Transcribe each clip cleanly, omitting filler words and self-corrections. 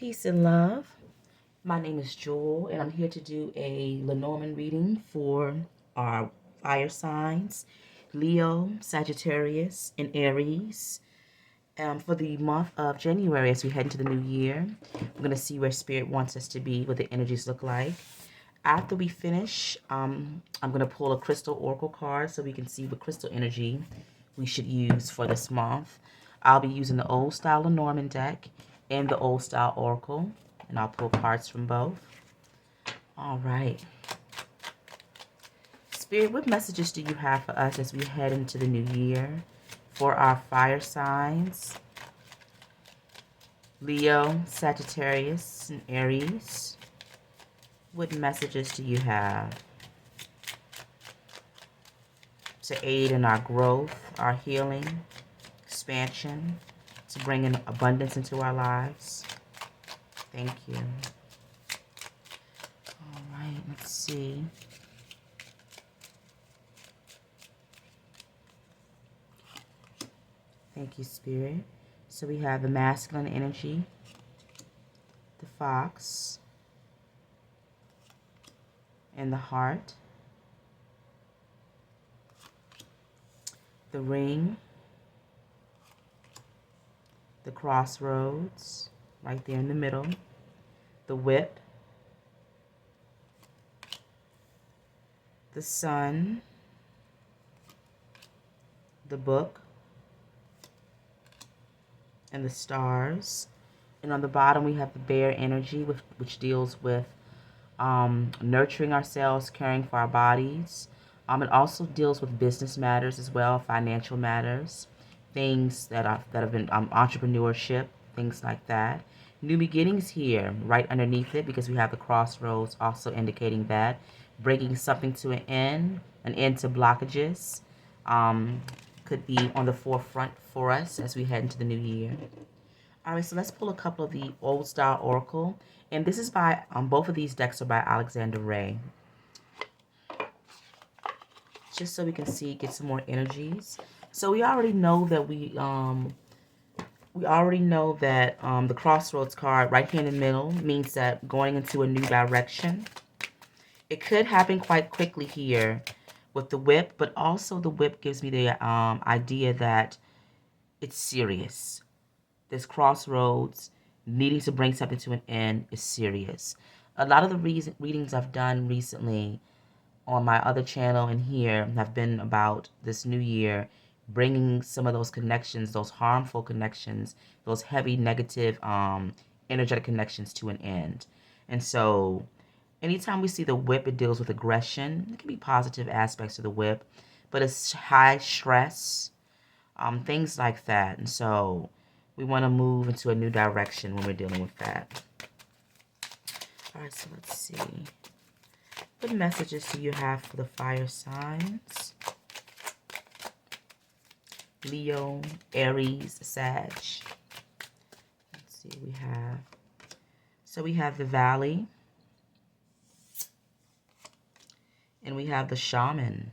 Peace and love. My name is Jewel, and I'm here to do a Lenormand reading for our fire signs Leo, Sagittarius, and Aries. For the month of January, as we head into the new year, we're going to see where Spirit wants us to be, what the energies look like. After we finish, I'm going to pull a crystal oracle card so we can see what crystal energy we should use for this month. I'll be using the old style Lenormand deck and the old style oracle, and I'll pull cards from both. All right. Spirit, what messages do you have for us as we head into the new year for our fire signs? Leo, Sagittarius, and Aries. What messages do you have to aid in our growth, our healing, expansion, to bring in abundance into our lives? Thank you. All right, let's see. Thank you, Spirit. So we have the masculine energy, the fox, and the heart, the ring, the crossroads, right there in the middle, the whip, the sun, the book, and the stars. And on the bottom we have the bear energy, which deals with nurturing ourselves, caring for our bodies. It also deals with business matters as well, financial matters, things that have been entrepreneurship, things like that. New beginnings here, right underneath it, because we have the crossroads also indicating that bringing something to an end to blockages, could be on the forefront for us as we head into the new year. All right, so let's pull a couple of the old style oracle, and this is by both of these decks are by Alexander Ray, just so we can see, get some more energies. So we already know that the crossroads card right here in the middle means that going into a new direction. It could happen quite quickly here with the whip, but also the whip gives me the idea that it's serious. This crossroads, needing to bring something to an end, is serious. A lot of the readings I've done recently on my other channel and here have been about this new year, bringing some of those connections, those harmful connections, those heavy negative energetic connections to an end. And so anytime we see the whip, it deals with aggression. It can be positive aspects of the whip, but it's high stress, things like that. And so we want to move into a new direction when we're dealing with that. All right, so let's see. What messages do you have for the fire signs? Leo, Aries, Sag. Let's see, we have the valley. And we have the shaman.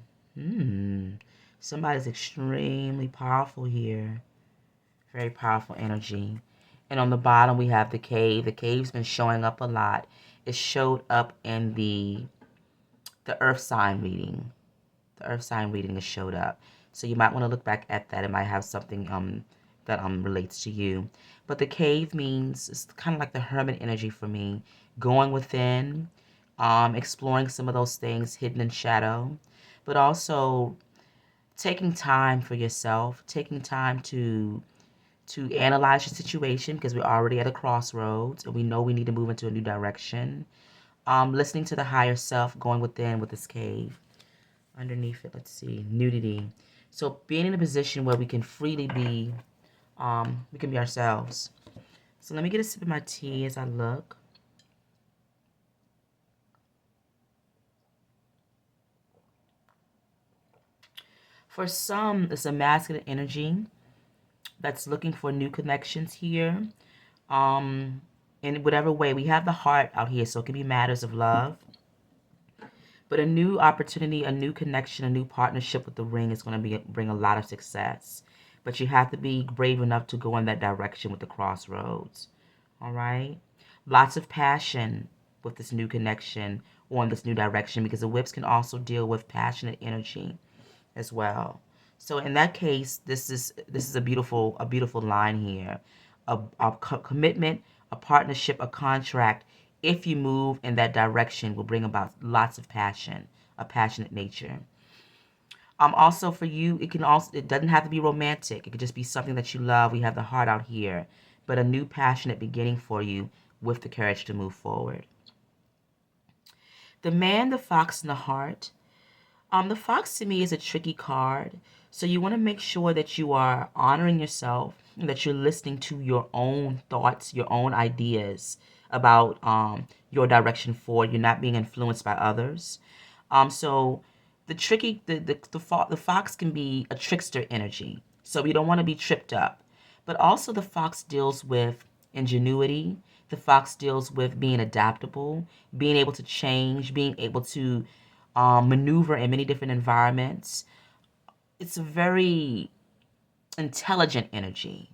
Somebody's extremely powerful here. Very powerful energy. And on the bottom, we have the cave. The cave's been showing up a lot. It showed up in the earth sign reading. The earth sign reading has showed up. So you might want to look back at that. It might have something that relates to you. But the cave means, it's kind of like the hermit energy for me. Going within, exploring some of those things hidden in shadow. But also taking time for yourself. Taking time to analyze your situation, because we're already at a crossroads and we know we need to move into a new direction. Listening to the higher self, going within with this cave. Underneath it, let's see, nudity. So being in a position where we can freely be, we can be ourselves. So let me get a sip of my tea as I look. For some, it's a masculine energy that's looking for new connections here. In whatever way, we have the heart out here, so it can be matters of love. But a new opportunity, a new connection, a new partnership with the ring is going to bring a lot of success. But you have to be brave enough to go in that direction with the crossroads. All right. Lots of passion with this new connection or in this new direction, because the whips can also deal with passionate energy as well. So in that case, this is a beautiful line here. A commitment, a partnership, a contract, if you move in that direction, will bring about lots of passion, a passionate nature. Also for you, it doesn't have to be romantic. It could just be something that you love. We have the heart out here, but a new passionate beginning for you with the courage to move forward. The man, the fox, and the heart. The fox to me is a tricky card. So you want to make sure that you are honoring yourself, that you're listening to your own thoughts, your own ideas about your direction forward. You're not being influenced by others. So the tricky the fox can be a trickster energy. So we don't want to be tripped up. But also the fox deals with ingenuity. The fox deals with being adaptable, being able to change, being able to maneuver in many different environments. It's a very intelligent energy.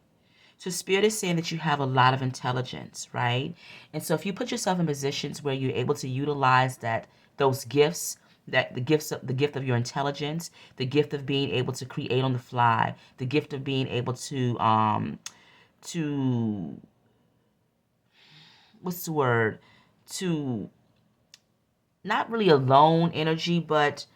So spirit is saying that you have a lot of intelligence, right? And so if you put yourself in positions where you're able to utilize those gifts, that the gift of your intelligence, the gift of being able to create on the fly, the gift of being able to what's the word? To not really alone energy, but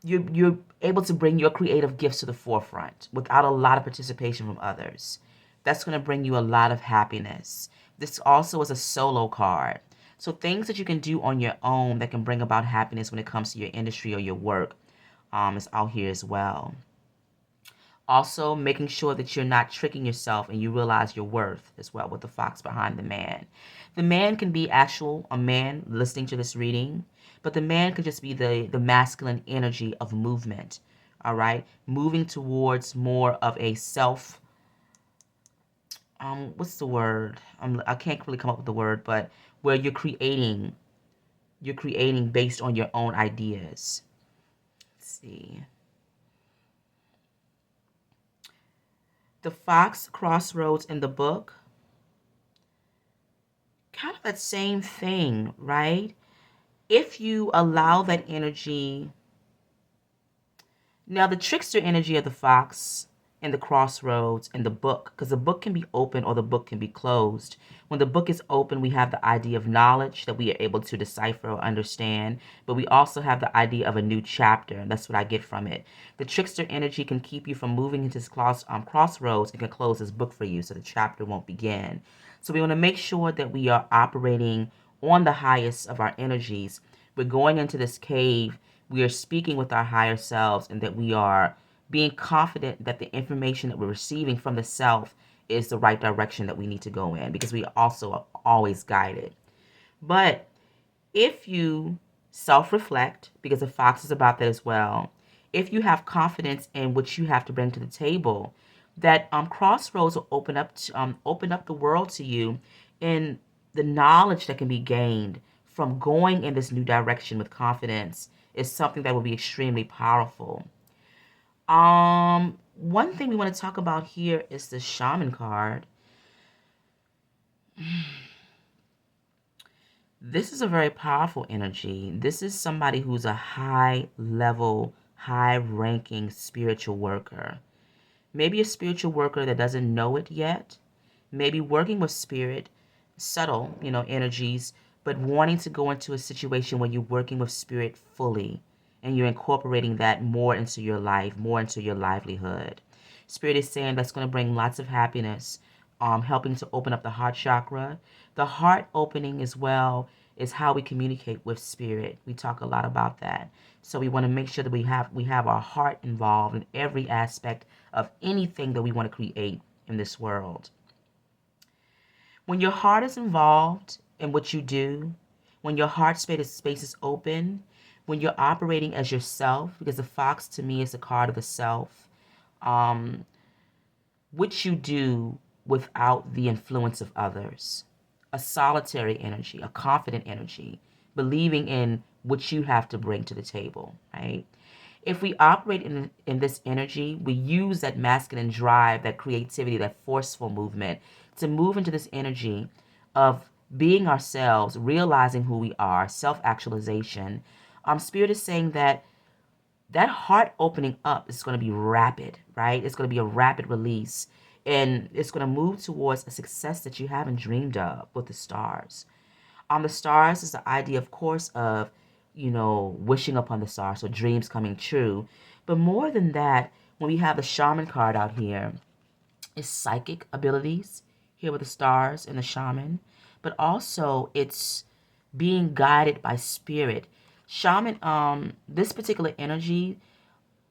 you're able to bring your creative gifts to the forefront without a lot of participation from others. That's going to bring you a lot of happiness. This also is a solo card. So things that you can do on your own that can bring about happiness when it comes to your industry or your work is out here as well. Also, making sure that you're not tricking yourself and you realize your worth as well with the fox behind the man. The man can be a man listening to this reading, but the man could just be the masculine energy of movement. All right, moving towards more of a self. What's the word? I can't really come up with the word, but where you're creating based on your own ideas. Let's see. The fox crossroads in the book, kind of that same thing, right? If you allow that energy, now the trickster energy of the fox and the crossroads in the book, because the book can be open or the book can be closed. When the book is open, we have the idea of knowledge that we are able to decipher or understand, but we also have the idea of a new chapter, and that's what I get from it. The trickster energy can keep you from moving into this crossroads and can close this book for you so the chapter won't begin. So we want to make sure that we are operating on the highest of our energies. We're going into this cave. We are speaking with our higher selves, and that we are being confident that the information that we're receiving from the self is the right direction that we need to go in, because we also are always guided. But if you self-reflect, because the fox is about that as well, if you have confidence in what you have to bring to the table, that crossroads will open up the world to you, and the knowledge that can be gained from going in this new direction with confidence is something that will be extremely powerful. One thing we want to talk about here is the shaman card. This is a very powerful energy. This is somebody who's a high level, high ranking spiritual worker. Maybe a spiritual worker that doesn't know it yet. Maybe working with spirit, subtle, energies, but wanting to go into a situation where you're working with spirit fully and you're incorporating that more into your life, more into your livelihood. Spirit is saying that's going to bring lots of happiness, helping to open up the heart chakra. The heart opening as well is how we communicate with spirit. We talk a lot about that. So we want to make sure that we have our heart involved in every aspect of anything that we want to create in this world. When your heart is involved in what you do, when your heart space is open, when you're operating as yourself, because the fox to me is a card of the self, um, which you do without the influence of others. A solitary energy, a confident energy, believing in what you have to bring to the table, right? If we operate in this energy, we use that masculine drive, that creativity, that forceful movement to move into this energy. of being ourselves, realizing who we are, self-actualization. Spirit is saying that that heart opening up is going to be rapid, right? It's going to be a rapid release, and it's going to move towards a success that you haven't dreamed of with the stars. The stars is the idea, of course, of, wishing upon the stars, so dreams coming true. But more than that, when we have the shaman card out here, it's psychic abilities here with the stars and the shaman, but also it's being guided by spirit. Shaman, this particular energy,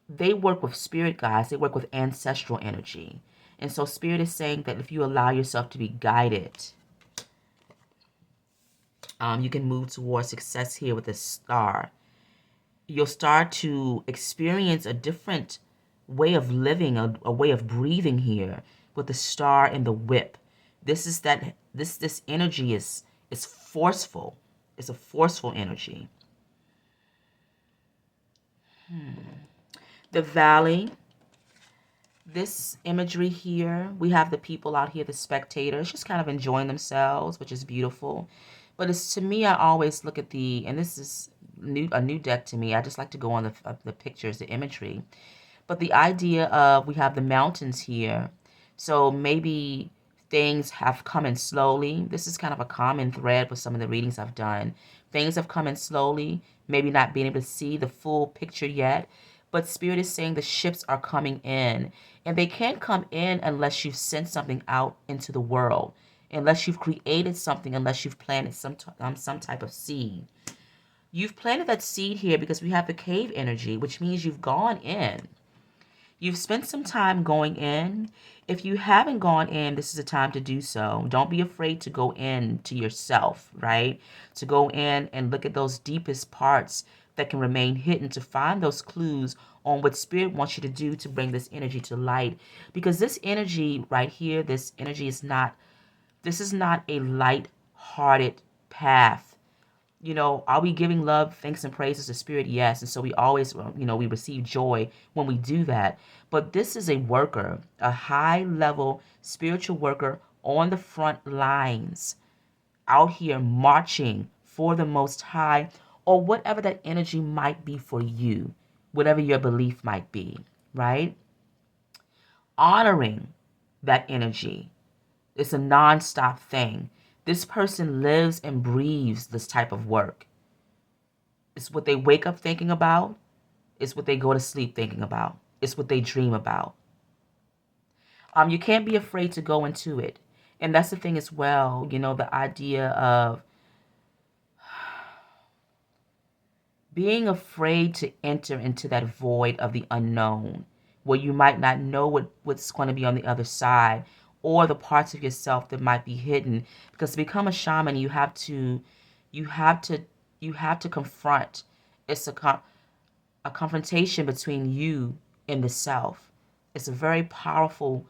they work with spirit guides, they work with ancestral energy. And so spirit is saying that if you allow yourself to be guided, you can move towards success here with this star. You'll start to experience a different way of living, a way of breathing here with the star and the whip. This energy is forceful. It's a forceful energy. The valley, this imagery here, we have the people out here, the spectators, just kind of enjoying themselves, which is beautiful. But it's, to me, I always look at and this is a new deck to me. I just like to go on the pictures, the imagery. But the idea of, we have the mountains here. So maybe things have come in slowly. This is kind of a common thread with some of the readings I've done. Things have come in slowly, maybe not being able to see the full picture yet. But Spirit is saying the ships are coming in. And they can't come in unless you've sent something out into the world. Unless you've created something, unless you've planted some type of seed. You've planted that seed here because we have the cave energy, which means you've gone in. You've spent some time going in. If you haven't gone in, this is a time to do so. Don't be afraid to go in to yourself, right? To go in and look at those deepest parts that can remain hidden, to find those clues on what Spirit wants you to do to bring this energy to light. Because this energy right here, this energy is not, this is not a light-hearted path. Are we giving love, thanks, and praises to Spirit? Yes. And so we always, we receive joy when we do that. But this is a worker, a high-level spiritual worker on the front lines, out here marching for the Most High, or whatever that energy might be for you, whatever your belief might be, right? Honoring that energy. It's a non-stop thing. This person lives and breathes this type of work. It's what they wake up thinking about. It's what they go to sleep thinking about. It's what they dream about. You can't be afraid to go into it. And that's the thing as well, the idea of being afraid to enter into that void of the unknown, where you might not know what's going to be on the other side, or the parts of yourself that might be hidden. Because to become a shaman, you have to confront. It's a confrontation between you and the self. It's a very powerful,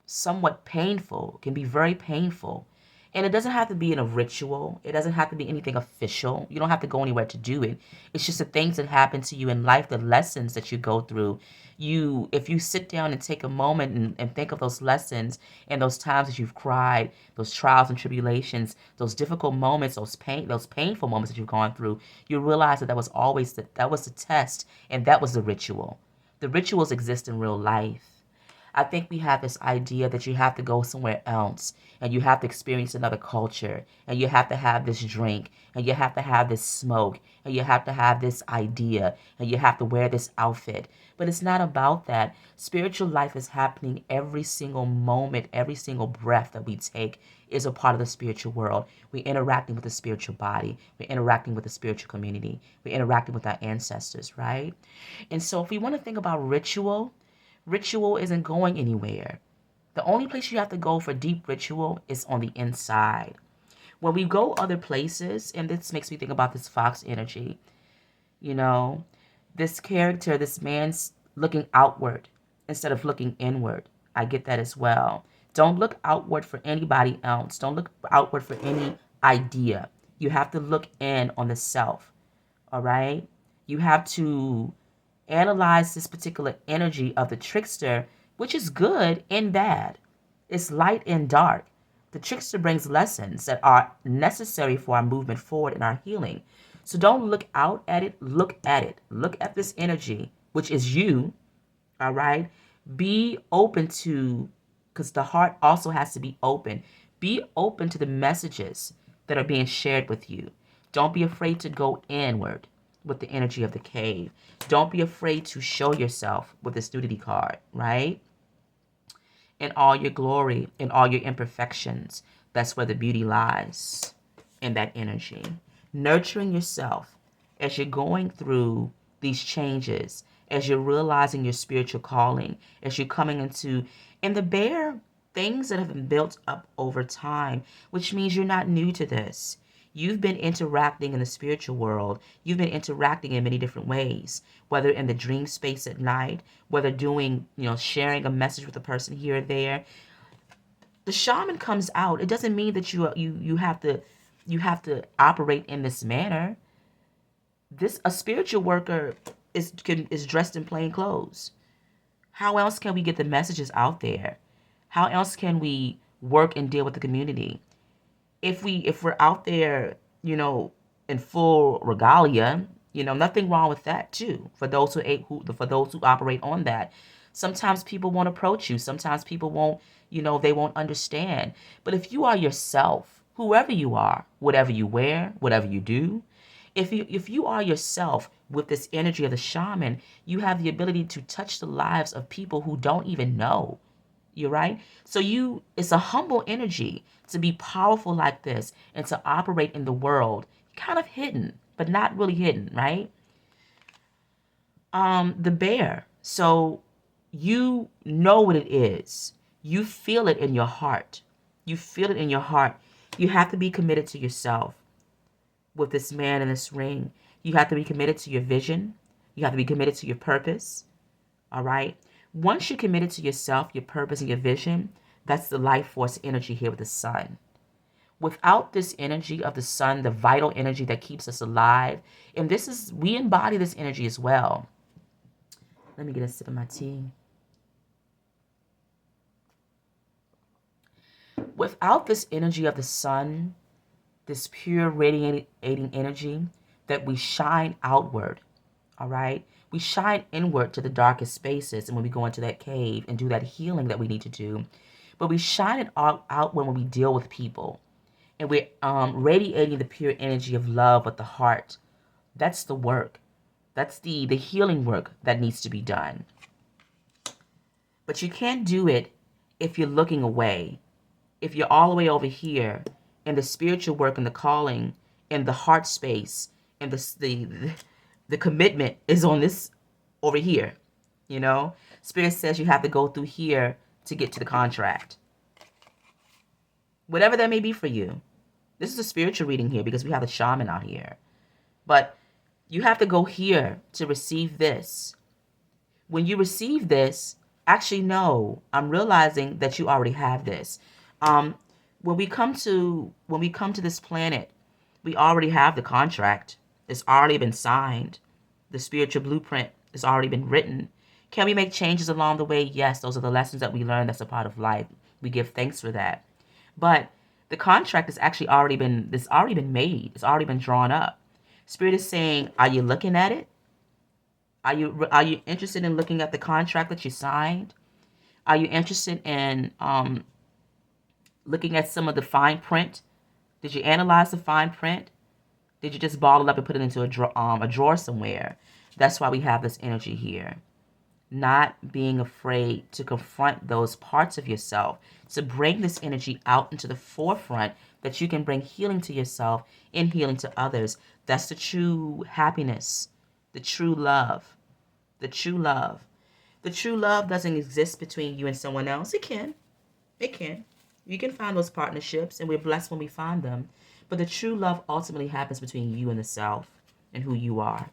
somewhat painful, can be very painful. And it doesn't have to be in a ritual. It doesn't have to be anything official. You don't have to go anywhere to do it. It's just the things that happen to you in life, the lessons that you go through. If you sit down and take a moment and think of those lessons and those times that you've cried, those trials and tribulations, those difficult moments, those painful moments that you've gone through, you realize that was always that was the test, and that was the ritual. The rituals exist in real life. I think we have this idea that you have to go somewhere else, and you have to experience another culture, and you have to have this drink, and you have to have this smoke, and you have to have this idea, and you have to wear this outfit. But it's not about that. Spiritual life is happening every single moment, every single breath that we take is a part of the spiritual world. We're interacting with the spiritual body. We're interacting with the spiritual community. We're interacting with our ancestors, right? And so if we want to think about ritual isn't going anywhere. The only place you have to go for deep ritual is on the inside. When we go other places, and this makes me think about this fox energy, this character, this man's looking outward instead of looking inward. I get that as well. Don't look outward for anybody else. Don't look outward for any idea. You have to look in on the self, all right? You have to analyze this particular energy of the trickster, which is good and bad. It's light and dark. The trickster brings lessons that are necessary for our movement forward in our healing. So don't look out at it, look at it. Look at this energy, which is you, all right? Be open to, because the heart also has to be open. Be open to the messages that are being shared with you. Don't be afraid to go inward with the energy of the cave. Don't be afraid to show yourself with this nudity card, right? In all your glory, in all your imperfections. That's where the beauty lies, in that energy. Nurturing yourself as you're going through these changes, as you're realizing your spiritual calling, as you're coming into, and the bear, things that have been built up over time, which means you're not new to this. You've been interacting in the spiritual world. You've been interacting in many different ways, whether in the dream space at night, whether doing, sharing a message with a person here or there. The shaman comes out. It doesn't mean that you have to operate in this manner. A spiritual worker is dressed in plain clothes. How else can we get the messages out there? How else can we work and deal with the community? If we're out there, in full regalia, nothing wrong with that too. For those who operate on that, sometimes people won't approach you. Sometimes people won't, they won't understand. But if you are yourself, whoever you are, whatever you wear, whatever you do, if you are yourself with this energy of the shaman, you have the ability to touch the lives of people who don't even know. You're right. So it's a humble energy to be powerful like this and to operate in the world, kind of hidden, but not really hidden, right? The bear. So you know what it is. You feel it in your heart. You feel it in your heart. You have to be committed to yourself with this man in this ring. You have to be committed to your vision. You have to be committed to your purpose. All right. Once you're committed to yourself, your purpose, and your vision, that's the life force energy here with the sun. Without this energy of the sun, the vital energy that keeps us alive, and we embody this energy as well. Let me get a sip of my tea. Without this energy of the sun, this pure radiating energy that we shine outward, all right? We shine inward to the darkest spaces and when we go into that cave and do that healing that we need to do. But we shine it out when we deal with people. And we're radiating the pure energy of love with the heart. That's the work. That's the healing work that needs to be done. But you can't do it if you're looking away. If you're all the way over here in the spiritual work and the calling and the heart space and the commitment is on this over here, Spirit says you have to go through here to get to the contract. Whatever that may be for you. This is a spiritual reading here because we have a shaman out here. But you have to go here to receive this. When you receive this, actually no, I'm realizing that you already have this. When we come to this planet, we already have the contract. It's already been signed. The spiritual blueprint has already been written. Can we make changes along the way? Yes, those are the lessons that we learn. That's a part of life. We give thanks for that. But the contract has actually already been made. It's already been drawn up. Spirit is saying, are you looking at it? Are you interested in looking at the contract that you signed? Are you interested in looking at some of the fine print? Did you analyze the fine print? Did you just ball it up and put it into a drawer somewhere? That's why we have this energy here. Not being afraid to confront those parts of yourself, to bring this energy out into the forefront that you can bring healing to yourself and healing to others. That's the true happiness, the true love, the true love. The true love doesn't exist between you and someone else. It can. It can. You can find those partnerships, and we're blessed when we find them. But the true love ultimately happens between you and the self and who you are.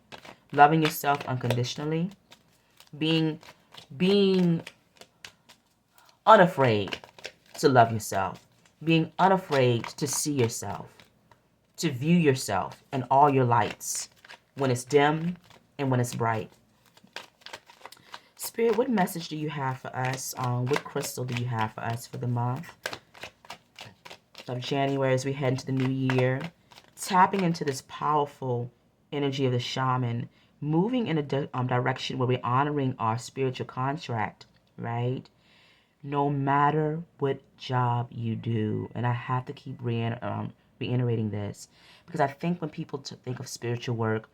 Loving yourself unconditionally. Being unafraid to love yourself. Being unafraid to see yourself. To view yourself in all your lights. When it's dim and when it's bright. Spirit, what message do you have for us? What crystal do you have for us for the month? of January as we head into the new year, tapping into this powerful energy of the shaman, moving in a direction where we're honoring our spiritual contract, right? No matter what job you do, and I have to keep reiterating this because I think when people think of spiritual work,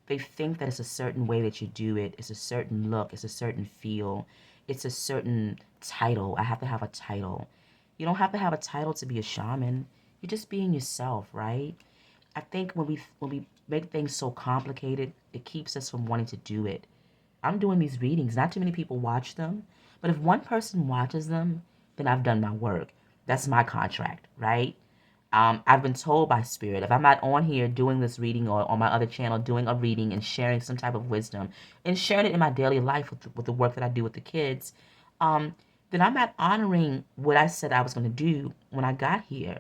they think that it's a certain way that you do it, it's a certain look, it's a certain feel, it's a certain title. I have to have a title. You don't have to have a title to be a shaman. You're just being yourself, right? I think when we make things so complicated, it keeps us from wanting to do it. I'm doing these readings. Not too many people watch them, but if one person watches them, then I've done my work. That's my contract, right? I've been told by Spirit, if I'm not on here doing this reading or on my other channel doing a reading and sharing some type of wisdom and sharing it in my daily life with the work that I do with the kids, then I'm not honoring what I said I was going to do when I got here.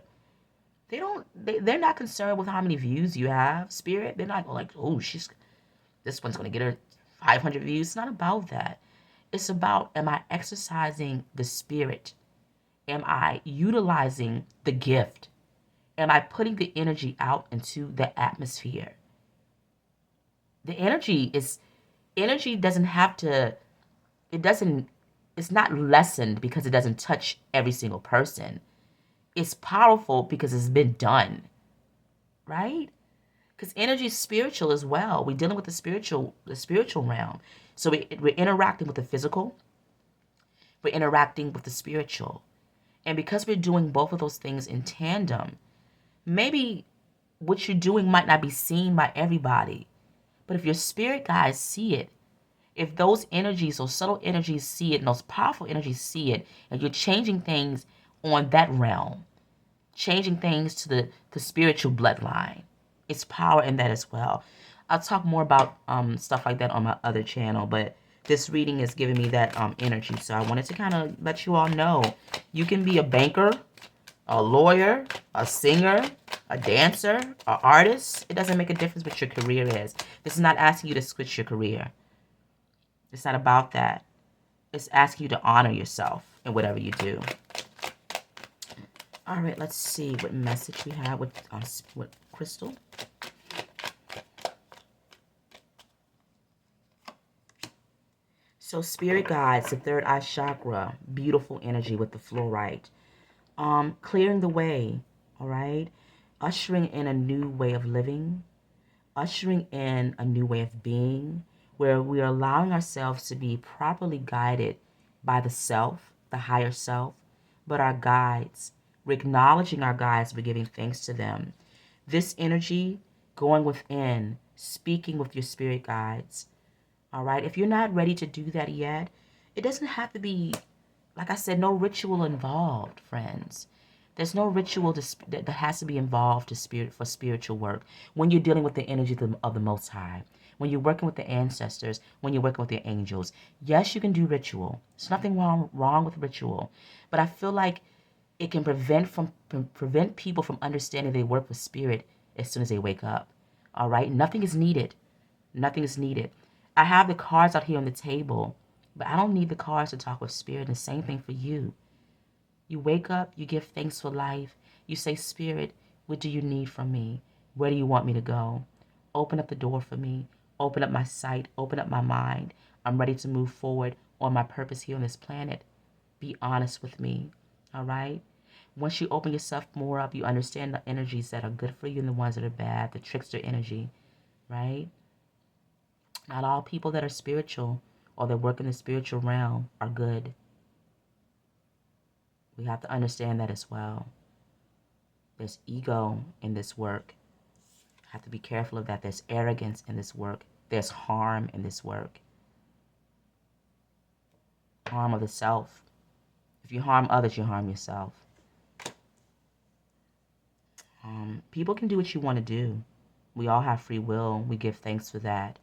They're not concerned with how many views you have, Spirit. They're not like, oh, this one's going to get her 500 views. It's not about that. It's about, am I exercising the Spirit? Am I utilizing the gift? Am I putting the energy out into the atmosphere? The energy doesn't have to, it doesn't, it's not lessened because it doesn't touch every single person. It's powerful because it's been done, right? Because energy is spiritual as well. We're dealing with the spiritual realm. So we're interacting with the physical, we're interacting with the spiritual. And because we're doing both of those things in tandem, maybe what you're doing might not be seen by everybody. But if your spirit guides see it, if those energies, those subtle energies see it, and those powerful energies see it, and you're changing things on that realm, changing things to the spiritual bloodline, it's power in that as well. I'll talk more about stuff like that on my other channel, but this reading is giving me that energy. So I wanted to kind of let you all know you can be a banker, a lawyer, a singer, a dancer, an artist. It doesn't make a difference what your career is. This is not asking you to switch your career. It's not about that. It's asking you to honor yourself in whatever you do. All right, let's see what message we have with Crystal. So spirit guides, the third eye chakra, beautiful energy with the fluorite. Clearing the way, all right? Ushering in a new way of living, ushering in a new way of being, where we are allowing ourselves to be properly guided by the self, the higher self, but our guides. We're acknowledging our guides, we're giving thanks to them. This energy, going within, speaking with your spirit guides, all right? If you're not ready to do that yet, it doesn't have to be, like I said, no ritual involved, friends. There's no ritual that has to be involved for spiritual work when you're dealing with the energy of the Most High, when you're working with the ancestors, when you're working with the angels. Yes, you can do ritual. There's nothing wrong with ritual. But I feel like it can prevent people from understanding they work with spirit as soon as they wake up. All right? Nothing is needed. Nothing is needed. I have the cards out here on the table, but I don't need the cards to talk with spirit. And the same thing for you. You wake up, you give thanks for life. You say, Spirit, what do you need from me? Where do you want me to go? Open up the door for me. Open up my sight. Open up my mind. I'm ready to move forward on my purpose here on this planet. Be honest with me, all right? Once you open yourself more up, you understand the energies that are good for you and the ones that are bad, the trickster energy, right? Not all people that are spiritual or that work in the spiritual realm are good. We have to understand that as well. There's ego in this work. Have to be careful of that. There's arrogance in this work. There's harm in this work. Harm of the self. If you harm others, you harm yourself. People can do what you want to do. We all have free will. We give thanks for that.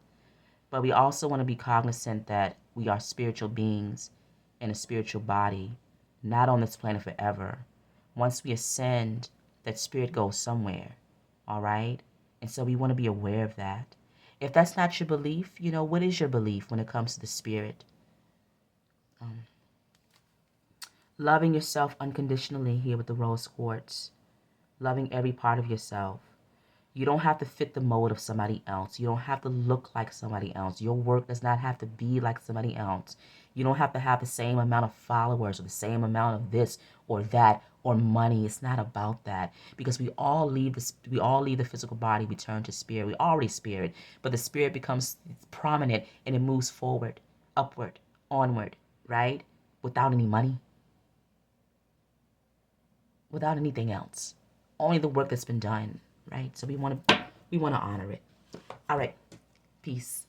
But we also want to be cognizant that we are spiritual beings in a spiritual body, not on this planet forever. Once we ascend, that spirit goes somewhere, all right? And so we want to be aware of that. If that's not your belief, what is your belief when it comes to the spirit? Loving yourself unconditionally here with the rose quartz. loving every part of yourself. You don't have to fit the mold of somebody else. You don't have to look like somebody else. Your work does not have to be like somebody else. You don't have to have the same amount of followers or the same amount of this or that or money. It's not about that, because we all leave the physical body, we turn to spirit. We already spirit, but the spirit becomes prominent and it moves forward, upward, onward, right? Without any money, without anything else. Only the work that's been done, right? So we want to honor it. All right. Peace.